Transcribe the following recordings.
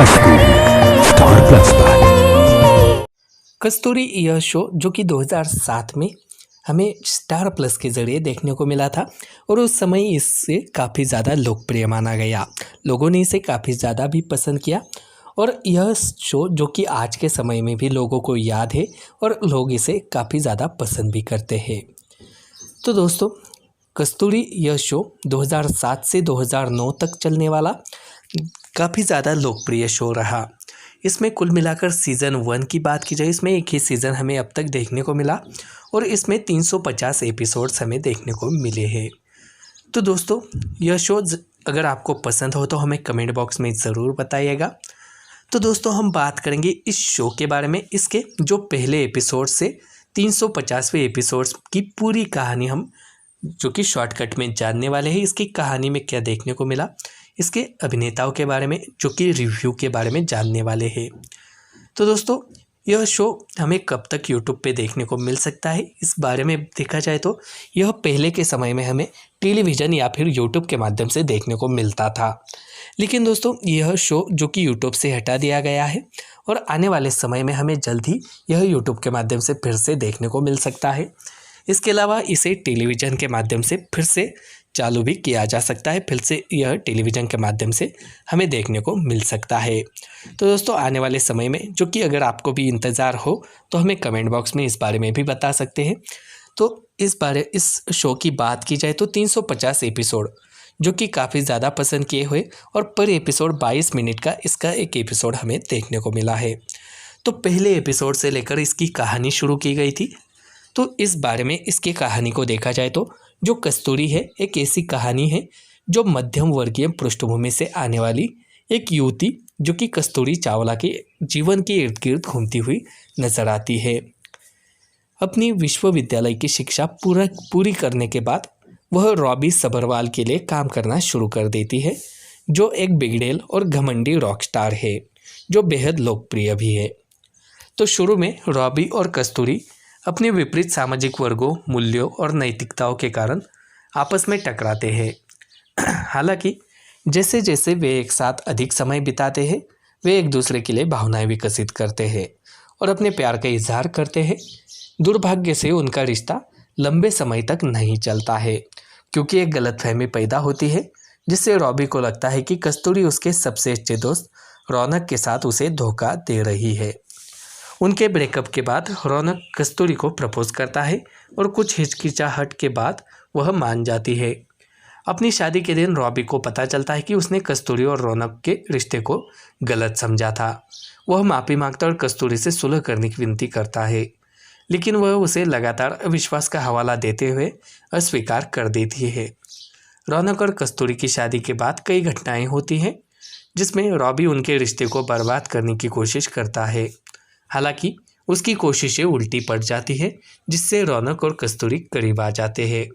कस्तूरी star plus पर। कस्तूरी यह show जो कि 2007 में हमें स्टार प्लस के ज़रिए देखने को मिला था और उस समय इससे काफ़ी ज़्यादा लोकप्रिय माना गया। लोगों ने इसे काफ़ी ज़्यादा भी पसंद किया और यह शो जो कि आज के समय में भी लोगों को याद है और लोग इसे काफ़ी ज़्यादा पसंद भी करते हैं। तो दोस्तों, कस्तूरी यह शो 2007 से 2009 तक चलने वाला काफ़ी ज़्यादा लोकप्रिय शो रहा। इसमें कुल मिलाकर सीज़न 1 की बात की जाए, इसमें एक ही सीज़न हमें अब तक देखने को मिला और इसमें 350 एपिसोड्स हमें देखने को मिले हैं। तो दोस्तों, यह शो अगर आपको पसंद हो तो हमें कमेंट बॉक्स में ज़रूर बताइएगा। तो दोस्तों, हम बात करेंगे इस शो के बारे में, इसके जो पहले एपिसोड से 350वें एपिसोड्स की पूरी कहानी हम जो कि शॉर्टकट में जानने वाले हैं। इसकी कहानी में क्या देखने को मिला, इसके अभिनेताओं के बारे में जो कि रिव्यू के बारे में जानने वाले हैं। तो दोस्तों, यह शो हमें कब तक यूट्यूब पे देखने को मिल सकता है, इस बारे में देखा जाए तो यह पहले के समय में हमें टेलीविज़न या फिर यूट्यूब के माध्यम से देखने को मिलता था। लेकिन दोस्तों, यह शो जो कि यूट्यूब से हटा दिया गया है और आने वाले समय में हमें जल्द ही यह यूट्यूब के माध्यम से फिर से देखने को मिल सकता है। इसके अलावा इसे टेलीविज़न के माध्यम से फिर से चालू भी किया जा सकता है, फिर से यह टेलीविज़न के माध्यम से हमें देखने को मिल सकता है। तो दोस्तों, आने वाले समय में जो कि अगर आपको भी इंतज़ार हो तो हमें कमेंट बॉक्स में इस बारे में भी बता सकते हैं। तो इस शो की बात की जाए तो 350 एपिसोड जो कि काफ़ी ज़्यादा पसंद किए हुए और पर एपिसोड 22 मिनट का इसका एक एपिसोड हमें देखने को मिला है। तो पहले एपिसोड से लेकर इसकी कहानी शुरू की गई थी। तो इस बारे में इसकी कहानी को देखा जाए तो जो कस्तूरी है एक ऐसी कहानी है जो मध्यम वर्गीय पृष्ठभूमि से आने वाली एक युवती जो कि कस्तूरी चावला के जीवन के इर्द गिर्द घूमती हुई नजर आती है। अपनी विश्वविद्यालय की शिक्षा पूरी करने के बाद वह रॉबी सबरवाल के लिए काम करना शुरू कर देती है, जो एक बिगड़ैल और घमंडी रॉक स्टार है जो बेहद लोकप्रिय भी है। तो शुरू में रॉबी और कस्तूरी अपने विपरीत सामाजिक वर्गों, मूल्यों और नैतिकताओं के कारण आपस में टकराते हैं। हालांकि जैसे जैसे वे एक साथ अधिक समय बिताते हैं, वे एक दूसरे के लिए भावनाएं विकसित करते हैं और अपने प्यार का इजहार करते हैं। दुर्भाग्य से उनका रिश्ता लंबे समय तक नहीं चलता है क्योंकि एक गलतफहमी पैदा होती है जिससे रॉबी को लगता है कि कस्तूरी उसके सबसे अच्छे दोस्त रौनक के साथ उसे धोखा दे रही है। उनके ब्रेकअप के बाद रौनक कस्तूरी को प्रपोज करता है और कुछ हिचकिचाहट के बाद वह मान जाती है। अपनी शादी के दिन रॉबी को पता चलता है कि उसने कस्तूरी और रौनक के रिश्ते को गलत समझा था। वह माफ़ी मांगता और कस्तूरी से सुलह करने की विनती करता है, लेकिन वह उसे लगातार अविश्वास का हवाला देते हुए अस्वीकार कर देती है। रौनक और कस्तूरी की शादी के बाद कई घटनाएं होती हैं जिसमें रॉबी उनके रिश्ते को बर्बाद करने की कोशिश करता है। हालांकि उसकी कोशिशें उल्टी पड़ जाती है जिससे रौनक और कस्तूरी करीब आ जाते हैं।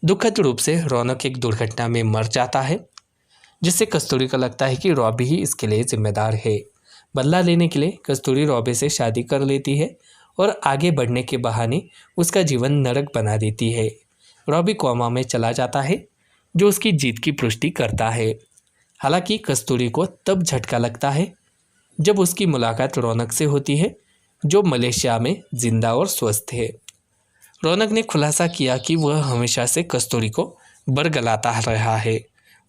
दुखद रूप से रौनक एक दुर्घटना में मर जाता है जिससे कस्तूरी को लगता है कि रॉबी ही इसके लिए जिम्मेदार है। बदला लेने के लिए कस्तूरी रॉबी से शादी कर लेती है और आगे बढ़ने के बहाने उसका जीवन नरक बना देती है। रॉबी कोमा में चला जाता है जो उसकी जीत की पुष्टि करता है। हालांकि कस्तूरी को तब झटका लगता है जब उसकी मुलाकात रौनक से होती है जो मलेशिया में जिंदा और स्वस्थ है। रौनक ने खुलासा किया कि वह हमेशा से कस्तूरी को बरगलाता रहा है।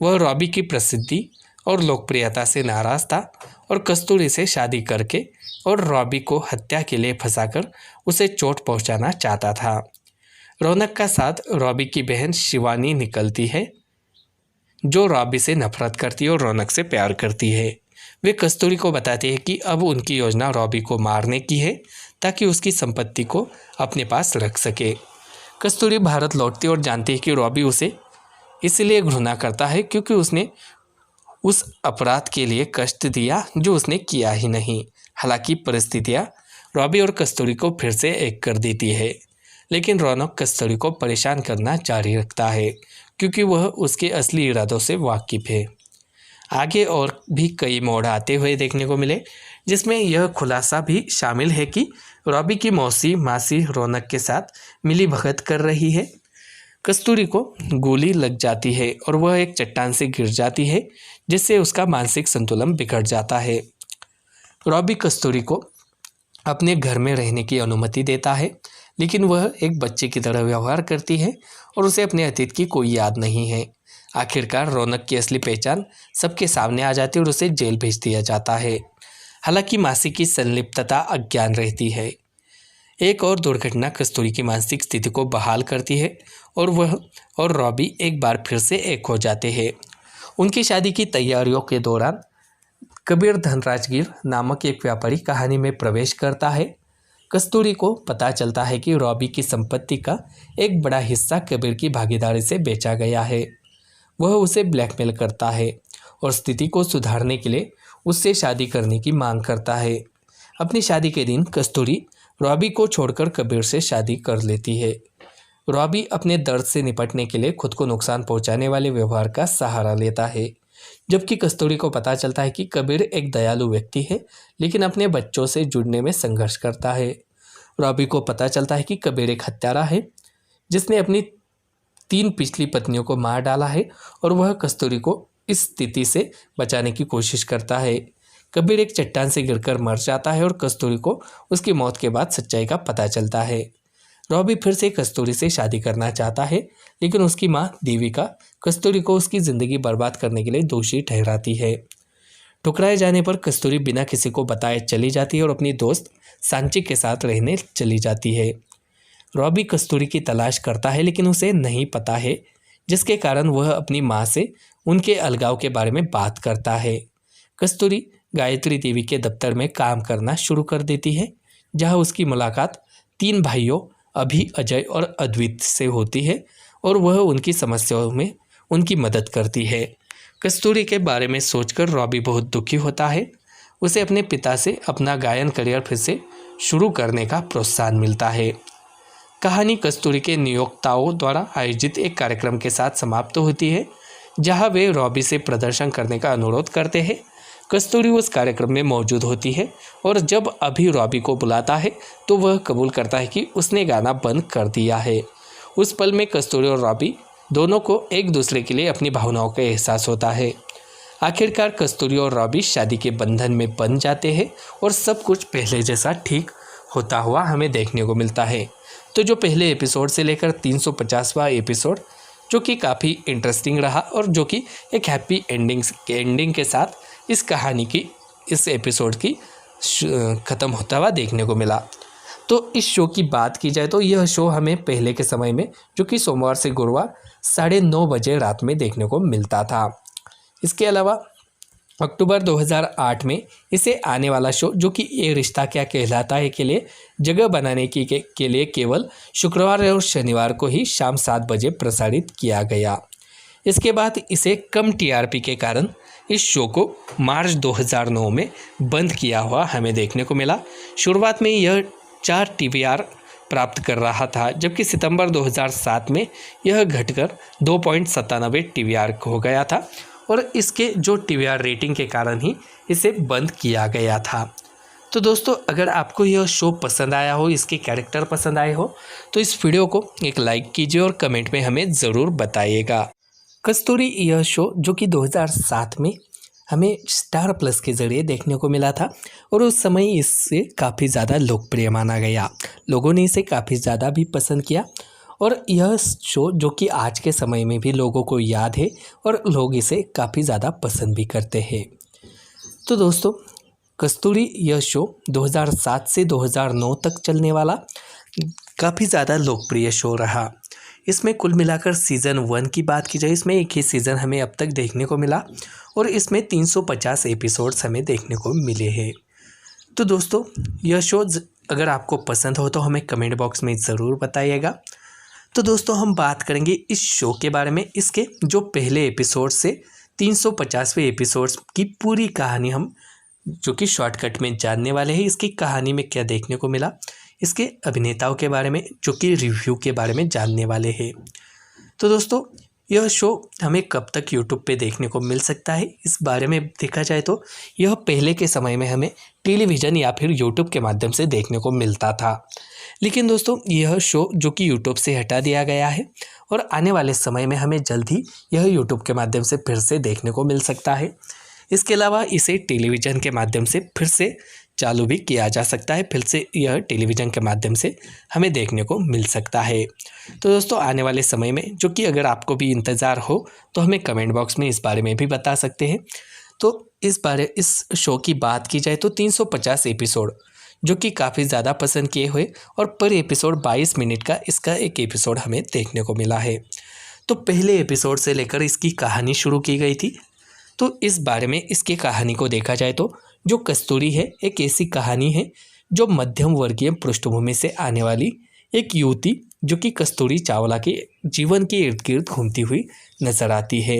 वह रॉबी की प्रसिद्धि और लोकप्रियता से नाराज था और कस्तूरी से शादी करके और रॉबी को हत्या के लिए फंसाकर उसे चोट पहुंचाना चाहता था। रौनक का साथ रॉबी की बहन शिवानी निकलती है जो रॉबी से नफरत करती है और रौनक से प्यार करती है। वे कस्तूरी को बताते हैं कि अब उनकी योजना रॉबी को मारने की है ताकि उसकी संपत्ति को अपने पास रख सके। कस्तूरी भारत लौटती और जानती है कि रॉबी उसे इसलिए घृणा करता है क्योंकि उसने उस अपराध के लिए कष्ट दिया जो उसने किया ही नहीं। हालांकि परिस्थितियां रॉबी और कस्तूरी को फिर से एक कर देती है, लेकिन रौनक कस्तूरी को परेशान करना जारी रखता है क्योंकि वह उसके असली इरादों से वाकिफ है। आगे और भी कई मोड़ आते हुए देखने को मिले जिसमें यह खुलासा भी शामिल है कि रॉबी की मासी रौनक के साथ मिली भगत कर रही है। कस्तूरी को गोली लग जाती है और वह एक चट्टान से गिर जाती है, जिससे उसका मानसिक संतुलन बिगड़ जाता है। रॉबी कस्तूरी को अपने घर में रहने की अनुमति देता है, लेकिन वह एक बच्चे की तरह व्यवहार करती है और उसे अपने अतीत की कोई याद नहीं है। आखिरकार रौनक की असली पहचान सबके सामने आ जाती है और उसे जेल भेज दिया जाता है। हालांकि मासी की संलिप्तता अज्ञान रहती है। एक और दुर्घटना कस्तूरी की मानसिक स्थिति को बहाल करती है और वह और रॉबी एक बार फिर से एक हो जाते हैं। उनकी शादी की तैयारियों के दौरान कबीर धनराजगीर नामक एक व्यापारी कहानी में प्रवेश करता है। कस्तूरी को पता चलता है कि रॉबी की संपत्ति का एक बड़ा हिस्सा कबीर की भागीदारी से बेचा गया है। वह उसे ब्लैकमेल करता है और स्थिति को सुधारने के लिए उससे शादी करने की मांग करता है। अपनी शादी के दिन कस्तूरी रॉबी को छोड़कर कबीर से शादी कर लेती है। रॉबी अपने दर्द से निपटने के लिए खुद को नुकसान पहुंचाने वाले व्यवहार का सहारा लेता है, जबकि कस्तूरी को पता चलता है कि कबीर एक दयालु व्यक्ति है, लेकिन अपने बच्चों से जुड़ने में संघर्ष करता है। रॉबी को पता चलता है कि कबीर एक हत्यारा है, जिसने अपनी 3 पिछली पत्नियों को मार डाला है और वह कस्तूरी को इस स्थिति से बचाने की कोशिश करता है। कबीर एक चट्टान से गिरकर मर जाता है और कस्तूरी को उसकी मौत के बाद सच्चाई का पता चलता है। रॉबी फिर से कस्तूरी से शादी करना चाहता है, लेकिन उसकी मां देविका कस्तूरी को उसकी ज़िंदगी बर्बाद करने के लिए दोषी ठहराती है। ठुकराए जाने पर कस्तूरी बिना किसी को बताए चली जाती है और अपनी दोस्त सांची के साथ रहने चली जाती है। रॉबी कस्तूरी की तलाश करता है, लेकिन उसे नहीं पता है, जिसके कारण वह अपनी मां से उनके अलगाव के बारे में बात करता है। कस्तूरी गायत्री देवी के दफ्तर में काम करना शुरू कर देती है, जहां उसकी मुलाकात 3 भाइयों अभी, अजय और अद्वित से होती है और वह उनकी समस्याओं में उनकी मदद करती है। कस्तूरी के बारे में सोचकर रॉबी बहुत दुखी होता है। उसे अपने पिता से अपना गायन करियर फिर से शुरू करने का प्रोत्साहन मिलता है। कहानी कस्तूरी के नियोक्ताओं द्वारा आयोजित एक कार्यक्रम के साथ समाप्त होती है, जहां वे रॉबी से प्रदर्शन करने का अनुरोध करते हैं। कस्तूरी उस कार्यक्रम में मौजूद होती है और जब अभी रॉबी को बुलाता है तो वह कबूल करता है कि उसने गाना बंद कर दिया है। उस पल में कस्तूरी और रॉबी दोनों को एक दूसरे के लिए अपनी भावनाओं का एहसास होता है। आखिरकार कस्तूरी और रॉबी शादी के बंधन में बंध जाते हैं और सब कुछ पहले जैसा ठीक होता हुआ हमें देखने को मिलता है। तो जो पहले एपिसोड से लेकर 350वां एपिसोड, जो कि काफ़ी इंटरेस्टिंग रहा और जो कि एक हैप्पी एंडिंग के साथ इस कहानी की इस एपिसोड की ख़त्म होता हुआ देखने को मिला। तो इस शो की बात की जाए तो यह शो हमें पहले के समय में, जो कि सोमवार से गुरुवार 9:30 बजे रात में देखने को मिलता था। इसके अलावा अक्टूबर 2008 में इसे आने वाला शो, जो कि ये रिश्ता क्या कहलाता है के लिए जगह बनाने के लिए केवल शुक्रवार और शनिवार को ही शाम 7 बजे प्रसारित किया गया। इसके बाद इसे कम टीआरपी के कारण इस शो को मार्च 2009 में बंद किया हुआ हमें देखने को मिला। शुरुआत में यह 4 टीवीआर प्राप्त कर रहा था, जबकि सितंबर 2007 में यह घटकर 2.97 टीवीआर हो गया था और इसके जो टीवीआर रेटिंग के कारण ही इसे बंद किया गया था। तो दोस्तों, अगर आपको यह शो पसंद आया हो, इसके कैरेक्टर पसंद आए हो, तो इस वीडियो को एक लाइक कीजिए और कमेंट में हमें ज़रूर बताइएगा। कस्तूरी यह शो, जो कि 2007 में हमें स्टार प्लस के ज़रिए देखने को मिला था और उस समय इससे काफ़ी ज़्यादा लोकप्रिय माना गया। लोगों ने इसे काफ़ी ज़्यादा भी पसंद किया और यह शो, जो कि आज के समय में भी लोगों को याद है और लोग इसे काफ़ी ज़्यादा पसंद भी करते हैं। तो दोस्तों, कस्तूरी यह शो 2007 से 2009 तक चलने वाला काफ़ी ज़्यादा लोकप्रिय शो रहा। इसमें कुल मिलाकर सीज़न 1 की बात की जाए, इसमें एक ही सीज़न हमें अब तक देखने को मिला और इसमें 350 एपिसोड्स हमें देखने को मिले हैं। तो दोस्तों, यह शो अगर आपको पसंद हो तो हमें कमेंट बॉक्स में ज़रूर बताइएगा। तो दोस्तों, हम बात करेंगे इस शो के बारे में। इसके जो पहले एपिसोड से 350वें एपिसोड्स की पूरी कहानी हम, जो कि शॉर्टकट में जानने वाले हैं। इसकी कहानी में क्या देखने को मिला, इसके अभिनेताओं के बारे में, जो कि रिव्यू के बारे में जानने वाले हैं। तो दोस्तों, यह शो हमें कब तक यूट्यूब पे देखने को मिल सकता है, इस बारे में देखा जाए तो यह पहले के समय में हमें टेलीविज़न या फिर यूट्यूब के माध्यम से देखने को मिलता था। लेकिन दोस्तों यह शो जो कि यूट्यूब से हटा दिया गया है और आने वाले समय में हमें जल्द ही यह यूट्यूब के माध्यम से फिर से देखने को मिल सकता है। इसके अलावा इसे टेलीविज़न के माध्यम से फिर से चालू भी किया जा सकता है, फिर से यह टेलीविज़न के माध्यम से हमें देखने को मिल सकता है। तो दोस्तों आने वाले समय में जो कि अगर आपको भी इंतज़ार हो तो हमें कमेंट बॉक्स में इस बारे में भी बता सकते हैं। तो इस शो की बात की जाए तो 350 एपिसोड जो कि काफ़ी ज़्यादा पसंद किए हुए और पर एपिसोड 22 मिनट का इसका एक एपिसोड हमें देखने को मिला है। तो पहले एपिसोड से लेकर इसकी कहानी शुरू की गई थी। तो इस बारे में इसकी कहानी को देखा जाए तो जो कस्तूरी है एक ऐसी कहानी है जो मध्यम वर्गीय पृष्ठभूमि से आने वाली एक युवती जो कि कस्तूरी चावला के जीवन के इर्द गिर्द घूमती हुई नजर आती है।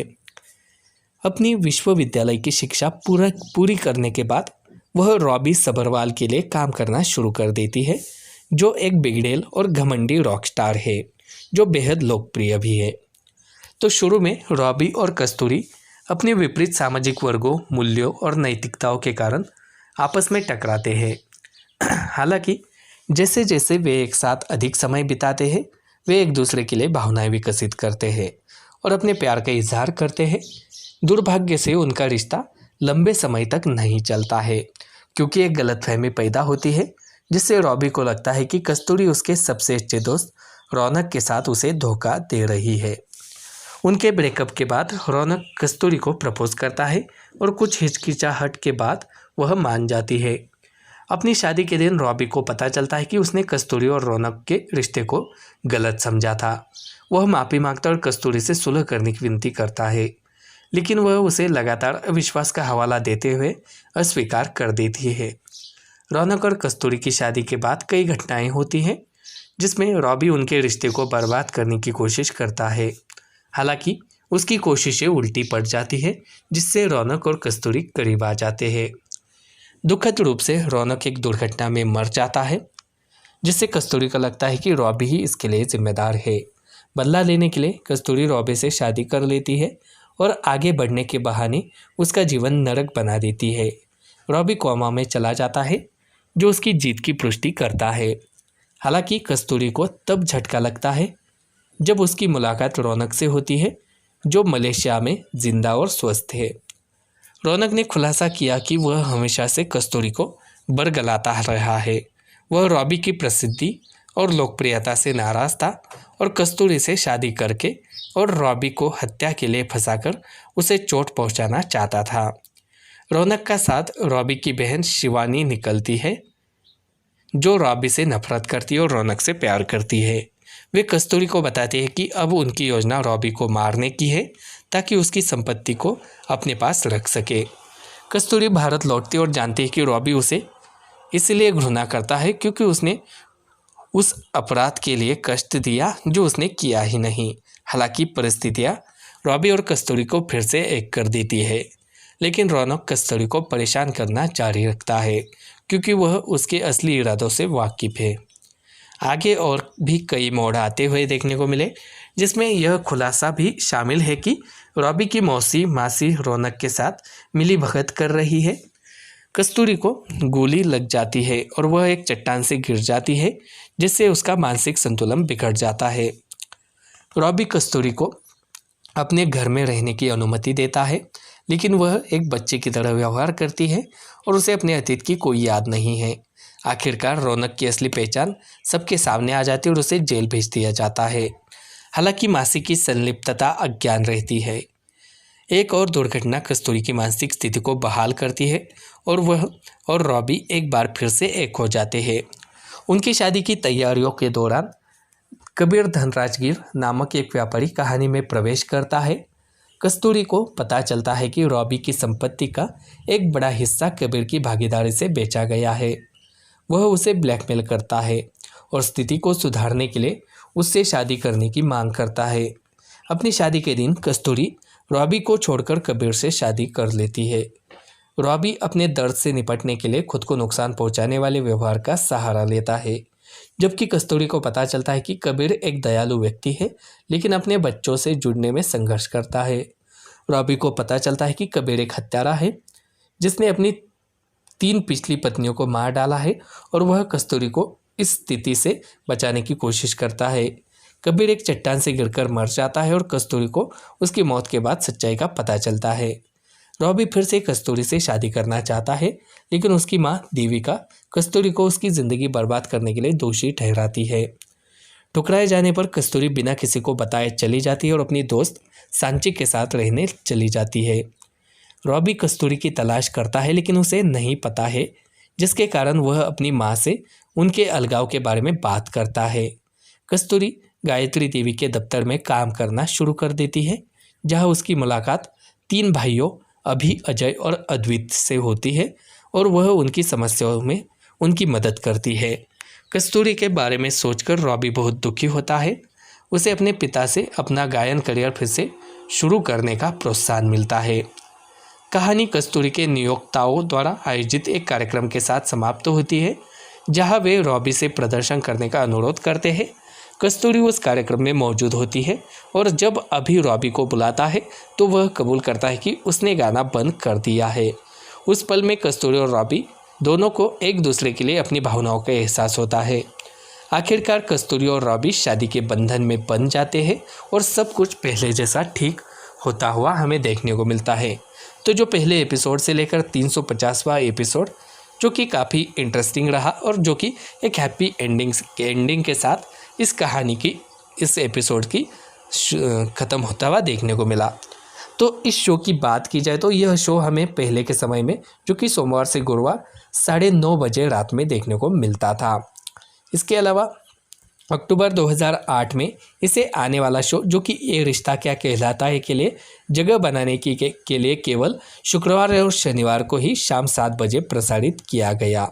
अपनी विश्वविद्यालय की शिक्षा पूरी करने के बाद वह रॉबी सबरवाल के लिए काम करना शुरू कर देती है, जो एक बिगड़ैल और घमंडी रॉक स्टार है जो बेहद लोकप्रिय भी है। तो शुरू में रॉबी और कस्तूरी अपने विपरीत सामाजिक वर्गों, मूल्यों और नैतिकताओं के कारण आपस में टकराते हैं। हालांकि जैसे जैसे वे एक साथ अधिक समय बिताते हैं वे एक दूसरे के लिए भावनाएं विकसित करते हैं और अपने प्यार का इजहार करते हैं। दुर्भाग्य से उनका रिश्ता लंबे समय तक नहीं चलता है क्योंकि एक गलतफहमी पैदा होती है जिससे रॉबी को लगता है कि कस्तूरी उसके सबसे अच्छे दोस्त रौनक के साथ उसे धोखा दे रही है। उनके ब्रेकअप के बाद रौनक कस्तूरी को प्रपोज करता है और कुछ हिचकिचाहट के बाद वह मान जाती है। अपनी शादी के दिन रॉबी को पता चलता है कि उसने कस्तूरी और रौनक के रिश्ते को गलत समझा था। वह माफ़ी मांगता और कस्तूरी से सुलह करने की विनती करता है, लेकिन वह उसे लगातार अविश्वास का हवाला देते हुए अस्वीकार कर देती है। रौनक और कस्तूरी की शादी के बाद कई घटनाएं होती हैं जिसमें रॉबी उनके रिश्ते को बर्बाद करने की कोशिश करता है। हालांकि उसकी कोशिशें उल्टी पड़ जाती है जिससे रौनक और कस्तूरी करीब आ जाते हैं। दुखद रूप से रौनक एक दुर्घटना में मर जाता है जिससे कस्तूरी को लगता है कि रॉबी ही इसके लिए जिम्मेदार है। बदला लेने के लिए कस्तूरी रॉबी से शादी कर लेती है और आगे बढ़ने के बहाने उसका जीवन नरक बना देती है। रॉबी कोमा में चला जाता है जो उसकी जीत की पुष्टि करता है। हालांकि कस्तूरी को तब झटका लगता है जब उसकी मुलाकात रौनक से होती है जो मलेशिया में जिंदा और स्वस्थ है। रौनक ने खुलासा किया कि वह हमेशा से कस्तूरी को बरगलाता रहा है। वह रॉबी की प्रसिद्धि और लोकप्रियता से नाराज था और कस्तूरी से शादी करके और रॉबी को हत्या के लिए फंसाकर उसे चोट पहुंचाना चाहता था। रौनक का साथ रॉबी की बहन शिवानी निकलती है जो रॉबी से नफरत करती है और रौनक से प्यार करती है। वे कस्तूरी को बताते हैं कि अब उनकी योजना रॉबी को मारने की है ताकि उसकी संपत्ति को अपने पास रख सके। कस्तूरी भारत लौटती और जानती है कि रॉबी उसे इसलिए घृणा करता है क्योंकि उसने उस अपराध के लिए कष्ट दिया जो उसने किया ही नहीं। हालांकि परिस्थितियां रॉबी और कस्तूरी को फिर से एक कर देती है, लेकिन रौनक कस्तूरी को परेशान करना जारी रखता है क्योंकि वह उसके असली इरादों से वाकिफ है। आगे और भी कई मोड़ आते हुए देखने को मिले जिसमें यह खुलासा भी शामिल है कि रॉबी की मौसी मासी रौनक के साथ मिली भगत कर रही है। कस्तूरी को गोली लग जाती है और वह एक चट्टान से गिर जाती है जिससे उसका मानसिक संतुलन बिगड़ जाता है। रॉबी कस्तूरी को अपने घर में रहने की अनुमति देता है, लेकिन वह एक बच्चे की तरह व्यवहार करती है और उसे अपने अतीत की कोई याद नहीं है। आखिरकार रौनक की असली पहचान सबके सामने आ जाती है और उसे जेल भेज दिया जाता है। हालांकि मासी की संलिप्तता अज्ञान रहती है। एक और दुर्घटना कस्तूरी की मानसिक स्थिति को बहाल करती है और वह और रॉबी एक बार फिर से एक हो जाते हैं। उनकी शादी की तैयारियों के दौरान कबीर धनराजगीर नामक एक व्यापारी कहानी में प्रवेश करता है। कस्तूरी को पता चलता है कि रॉबी की संपत्ति का एक बड़ा हिस्सा कबीर की भागीदारी से बेचा गया है। वह उसे ब्लैकमेल करता है और स्थिति को सुधारने के लिए उससे शादी करने की मांग करता है। अपनी शादी के दिन कस्तूरी रॉबी को छोड़कर कबीर से शादी कर लेती है। रॉबी अपने दर्द से निपटने के लिए खुद को नुकसान पहुंचाने वाले व्यवहार का सहारा लेता है जबकि कस्तूरी को पता चलता है कि कबीर एक दयालु व्यक्ति है लेकिन अपने बच्चों से जुड़ने में संघर्ष करता है। रॉबी को पता चलता है कि कबीर एक हत्यारा है जिसने अपनी 3 पिछली पत्नियों को मार डाला है और वह कस्तूरी को इस स्थिति से बचाने की कोशिश करता है। कबीर एक चट्टान से गिरकर मर जाता है और कस्तूरी को उसकी मौत के बाद सच्चाई का पता चलता है। रॉबी फिर से कस्तूरी से शादी करना चाहता है लेकिन उसकी मां देविका कस्तूरी को उसकी ज़िंदगी बर्बाद करने के लिए दोषी ठहराती है। ठुकराए जाने पर कस्तूरी बिना किसी को बताए चली जाती है और अपनी दोस्त सांची के साथ रहने चली जाती है। रॉबी कस्तूरी की तलाश करता है लेकिन उसे नहीं पता है, जिसके कारण वह अपनी मां से उनके अलगाव के बारे में बात करता है। कस्तूरी गायत्री देवी के दफ्तर में काम करना शुरू कर देती है जहां उसकी मुलाकात 3 भाइयों अभी, अजय और अद्वित से होती है और वह उनकी समस्याओं में उनकी मदद करती है। कस्तूरी के बारे में सोचकर रॉबी बहुत दुखी होता है। उसे अपने पिता से अपना गायन करियर फिर से शुरू करने का प्रोत्साहन मिलता है। कहानी कस्तूरी के नियोक्ताओं द्वारा आयोजित एक कार्यक्रम के साथ समाप्त होती है जहां वे रॉबी से प्रदर्शन करने का अनुरोध करते हैं। कस्तूरी उस कार्यक्रम में मौजूद होती है और जब अभी रॉबी को बुलाता है तो वह कबूल करता है कि उसने गाना बंद कर दिया है। उस पल में कस्तूरी और रॉबी दोनों को एक दूसरे के लिए अपनी भावनाओं का एहसास होता है। आखिरकार कस्तूरी और रॉबी शादी के बंधन में बंध जाते हैं और सब कुछ पहले जैसा ठीक होता हुआ हमें देखने को मिलता है। तो जो पहले एपिसोड से लेकर 350वां एपिसोड जो कि काफ़ी इंटरेस्टिंग रहा और जो कि एक हैप्पी एंडिंग के साथ इस कहानी की इस एपिसोड की ख़त्म होता हुआ देखने को मिला। तो इस शो की बात की जाए तो यह शो हमें पहले के समय में जो कि सोमवार से गुरुवार 9:30 बजे रात में देखने को मिलता था। इसके अलावा अक्टूबर 2008 में इसे आने वाला शो जो कि ये रिश्ता क्या कहलाता है के लिए जगह बनाने के लिए केवल शुक्रवार और शनिवार को ही शाम 7 बजे प्रसारित किया गया।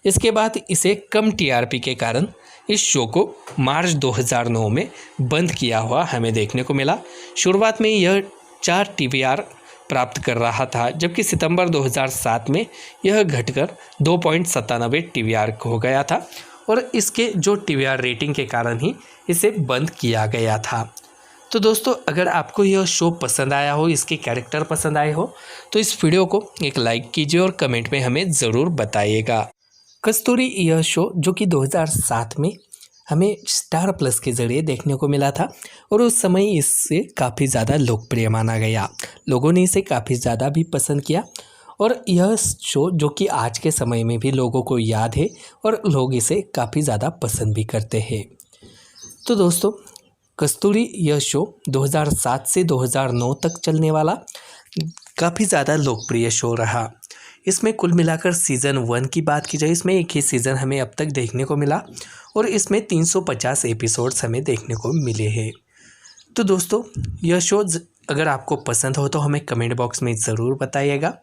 इसके बाद इसे कम टीआरपी के कारण इस शो को मार्च 2009 में बंद किया हुआ हमें देखने को मिला। शुरुआत में यह 4 टीवीआर प्राप्त कर रहा था जबकि सितंबर 2007 में यह घटकर 2.97 टीवीआर हो गया था और इसके जो टीवीआर रेटिंग के कारण ही इसे बंद किया गया था। तो दोस्तों, अगर आपको यह शो पसंद आया हो, इसके कैरेक्टर पसंद आए हो तो इस वीडियो को एक लाइक कीजिए और कमेंट में हमें ज़रूर बताइएगा। कस्तूरी यह शो जो कि 2007 में हमें स्टार प्लस के ज़रिए देखने को मिला था और उस समय इससे काफ़ी ज़्यादा लोकप्रिय माना गया। लोगों ने इसे काफ़ी ज़्यादा भी पसंद किया और यह शो जो कि आज के समय में भी लोगों को याद है और लोग इसे काफ़ी ज़्यादा पसंद भी करते हैं। तो दोस्तों, कस्तूरी यह शो 2007 से 2009 तक चलने वाला काफ़ी ज़्यादा लोकप्रिय शो रहा। इसमें कुल मिलाकर सीज़न 1 की बात की जाए, इसमें एक ही सीज़न हमें अब तक देखने को मिला और इसमें 350 एपिसोड्स हमें देखने को मिले हैं। तो दोस्तों, यह शो अगर आपको पसंद हो तो हमें कमेंट बॉक्स में ज़रूर बताइएगा।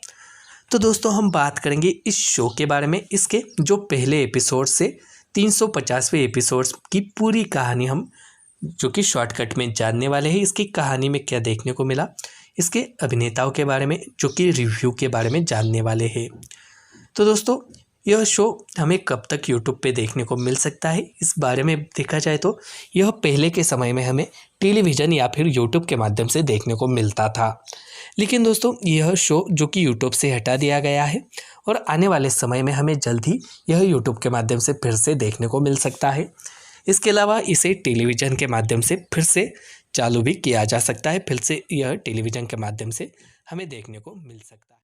तो दोस्तों, हम बात करेंगे इस शो के बारे में, इसके जो पहले एपिसोड से 350वें एपिसोड्स की पूरी कहानी हम जो कि शॉर्टकट में जानने वाले हैं। इसकी कहानी में क्या देखने को मिला, इसके अभिनेताओं के बारे में जो कि रिव्यू के बारे में जानने वाले हैं। तो दोस्तों, यह शो हमें कब तक यूट्यूब पे देखने को मिल सकता है, इस बारे में देखा जाए तो यह पहले के समय में हमें टेलीविज़न या फिर यूट्यूब के माध्यम से देखने को मिलता था। लेकिन दोस्तों, यह शो जो कि यूट्यूब से हटा दिया गया है और आने वाले समय में हमें जल्द ही यह यूट्यूब के माध्यम से फिर से देखने को मिल सकता है। इसके अलावा इसे टेलीविज़न के माध्यम से फिर से चालू भी किया जा सकता है। फिर से यह टेलीविज़न के माध्यम से हमें देखने को मिल सकता है।